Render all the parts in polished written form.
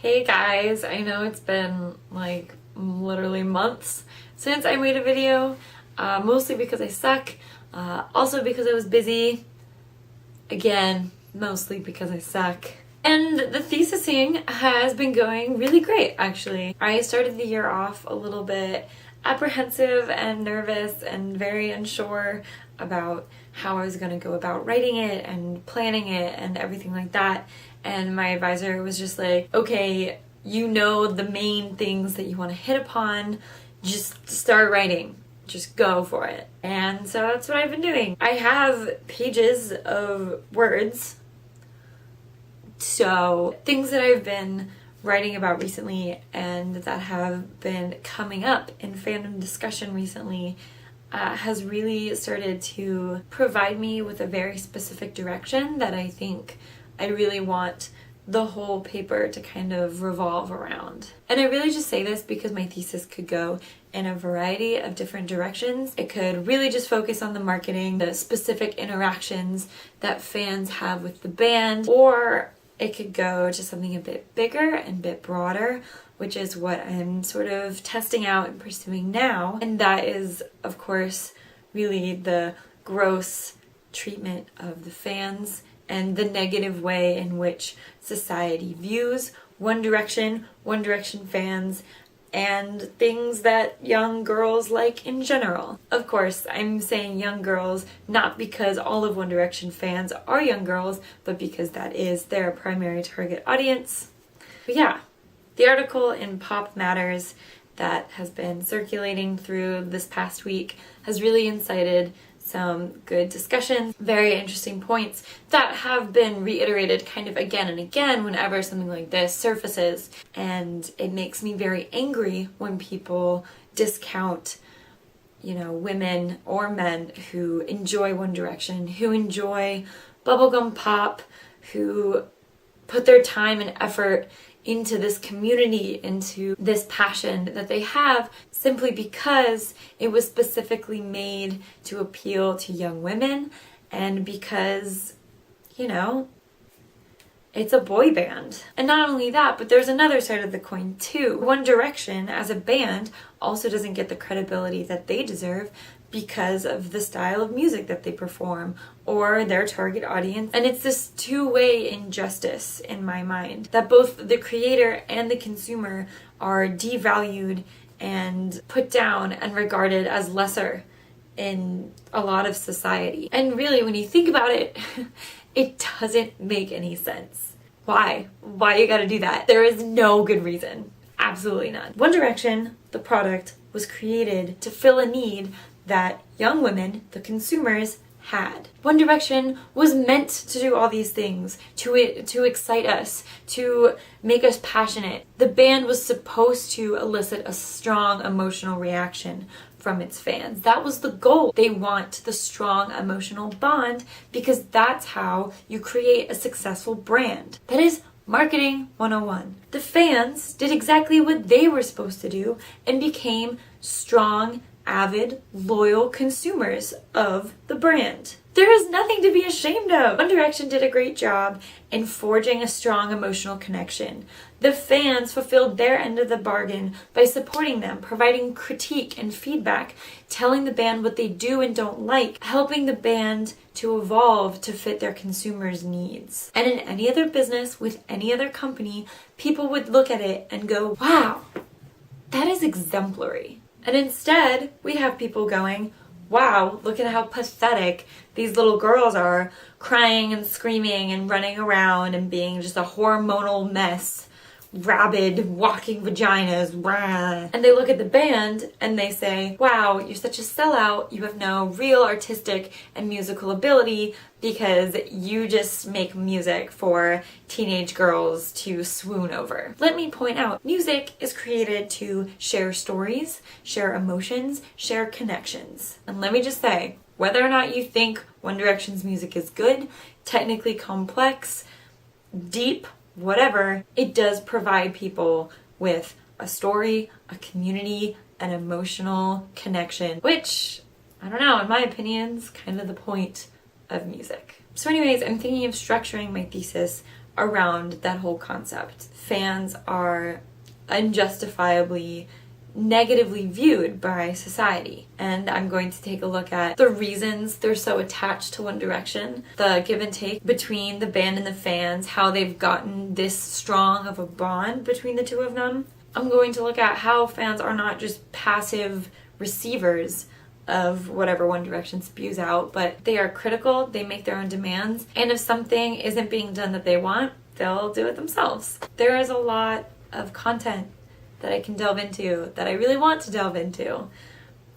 Hey guys, I know it's been like literally months since I made a video, mostly because I suck, also because I was busy, again, mostly because I suck. And the thesising has been going really great, actually. I started the year off a little bit apprehensive and nervous and very unsure about how I was going to go about writing it and planning it and everything like that. And my advisor was just like, okay, you know the main things that you want to hit upon, just start writing. Just go for it. And so that's what I've been doing. I have pages of words. So things that I've been writing about recently and that have been coming up in fandom discussion recently has really started to provide me with a very specific direction that I think I really want the whole paper to kind of revolve around. And I really just say this because my thesis could go in a variety of different directions. It could really just focus on the marketing, the specific interactions that fans have with the band, or it could go to something a bit bigger and a bit broader, which is what I'm sort of testing out and pursuing now. And that is, of course, really the gross treatment of the fans and the negative way in which society views One Direction fans, and things that young girls like in general. Of course, I'm saying young girls not because all of One Direction fans are young girls, but because that is their primary target audience. But yeah, the article in Pop Matters that has been circulating through this past week has really incited some good discussions, very interesting points that have been reiterated kind of again and again whenever something like this surfaces. And it makes me very angry when people discount, women or men who enjoy One Direction, who enjoy bubblegum pop, who put their time and effort into this community, into this passion that they have, simply because it was specifically made to appeal to young women and because, it's a boy band. And not only that, but there's another side of the coin too. One Direction as a band also doesn't get the credibility that they deserve because of the style of music that they perform or their target audience. And it's this two-way injustice in my mind that both the creator and the consumer are devalued and put down and regarded as lesser in a lot of society. And really, when you think about it, it doesn't make any sense. Why? Why you gotta do that? There is no good reason. Absolutely none. One Direction, the product, was created to fill a need that young women, the consumers, had. One Direction was meant to do all these things, to excite us, to make us passionate. The band was supposed to elicit a strong emotional reaction from its fans. That was the goal. They want the strong emotional bond because that's how you create a successful brand. That is Marketing 101. The fans did exactly what they were supposed to do and became strong, avid, loyal consumers of the brand. There is nothing to be ashamed of. One Direction did a great job in forging a strong emotional connection. The fans fulfilled their end of the bargain by supporting them, providing critique and feedback, telling the band what they do and don't like, helping the band to evolve to fit their consumers' needs. And in any other business with any other company, people would look at it and go, wow, that is exemplary. And instead, we have people going, wow, look at how pathetic these little girls are, crying and screaming and running around and being just a hormonal mess, rabid, walking vaginas, rah. And they look at the band and they say, wow, you're such a sellout, you have no real artistic and musical ability because you just make music for teenage girls to swoon over. Let me point out, music is created to share stories, share emotions, share connections. And let me just say, whether or not you think One Direction's music is good, technically complex, deep, whatever, it does provide people with a story, a community, an emotional connection, which, I don't know, in my opinion, is kind of the point of music. So anyways, I'm thinking of structuring my thesis around that whole concept. Fans are unjustifiably negatively viewed by society, and I'm going to take a look at the reasons they're so attached to One Direction, the give and take between the band and the fans, how they've gotten this strong of a bond between the two of them. I'm going to look at how fans are not just passive receivers of whatever One Direction spews out, but they are critical, they make their own demands, and if something isn't being done that they want, they'll do it themselves. There is a lot of content that I can delve into, that I really want to delve into,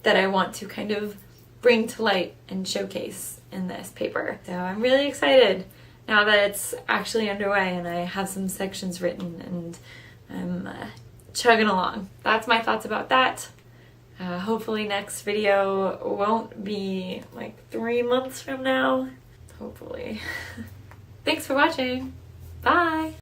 that I want to kind of bring to light and showcase in this paper. So I'm really excited now that it's actually underway and I have some sections written and I'm chugging along. That's my thoughts about that. Hopefully next video won't be like 3 months from now. Hopefully. Thanks for watching. Bye!